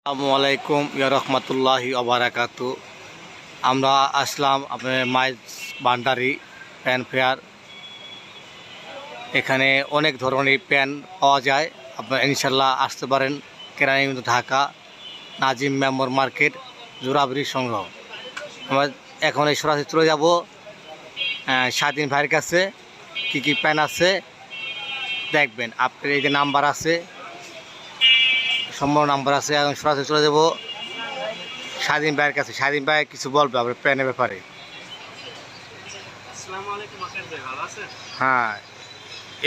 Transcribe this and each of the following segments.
আসসালামু আলাইকুম ইয়া রহমতুল্লাহি ওবারাকাতু। আমরা আসলাম আপনার মাইজ ভান্ডারি প্যান ফেয়ার। এখানে অনেক ধরনের প্যান পাওয়া যায়, আপনারা ইনশাল্লাহ আসতে পারেন। কেরানীগঞ্জ, ঢাকা, নাজিম মেম্বার মার্কেট, জোড়াবড়ি সংগ্রহ। আমরা এখন এই সরাসরি চলে যাব স্বাধীন ভাইয়ের কাছে। কী প্যান আছে দেখবেন। আপনার এই যে নাম্বার আছে, সম্পূর্ণ নাম্বার আছে। এখন সরাসরি চলে যাব স্বাধীন ভাইয়ের কাছে। স্বাধীন ভাই কিছু বলবে আপনার প্যানের ব্যাপারে। হ্যাঁ,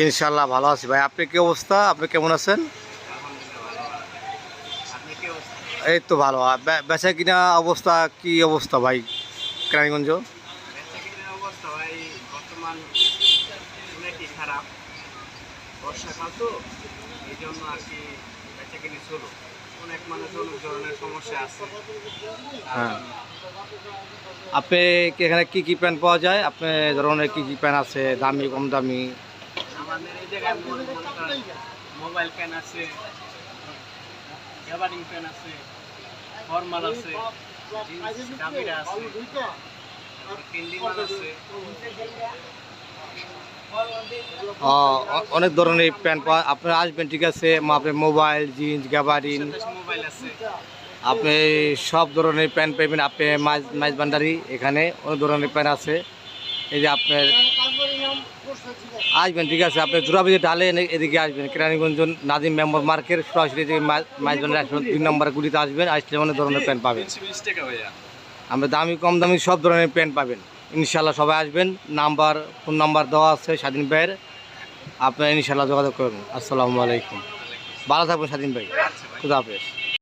ইনশাল্লাহ ভালো আছি ভাই। আপনি কি অবস্থা? আপনি কেমন আছেন? এই তো ভালো। বেচা কিনা অবস্থা কি অবস্থা ভাই কেরানীগঞ্জ? খারাপ, বর্ষাকাল তো এই জন্য আর কি বেচা কিনে চলো। অনেক মানুষ অনেক ধরনের সমস্যা আছে। হ্যাঁ, আপনি এখানে কি প্যান্ট পাওয়া যায়? আপনি ধরনের কি প্যান্ট আছে, দামি কম দামি? আমাদের এই জায়গায় মোবাইল প্যান আছে, গ্যাবারিং প্যান আছে, ফর্মাল আছে, জিন্স দামিরা আছে, পেন্ডিমাল আছে। অনেক ধরনের প্যান্ট পাওয়া। আপনারা আসবেন, ঠিক আছে? আপনার মোবাইল, জিন্স, গ্যাবারিন, মোবাইল আছে, আপনি সব ধরনের প্যান্ট পাবেন। আপনি মাইজ ভান্ডারি, এখানে অনেক ধরনের প্যান্ট আছে। এই যে আপনার আসবেন, ঠিক আছে? আপনি জোড়াবাড়ি ডালে এদিকে আসবেন, কেরানীগঞ্জ নাজিম মেম্বার মার্কেট সরাসরি মাইজ ভান্ডারি 2 নম্বর গুলিতে আসবেন। আসলে অনেক ধরনের প্যান্ট পাবেন। আমরা দামি কম দামি সব ধরনের প্যান্ট পাবেন ইনশাল্লাহ। সবাই আসবেন। ফোন নাম্বার দেওয়া আছে স্বাধীন ভাইয়ের, আপনারা ইনশাল্লাহ যোগাযোগ করবেন। আসসালামু আলাইকুম। ভালো থাকবেন স্বাধীন ভাই। খুদা হাফেজ।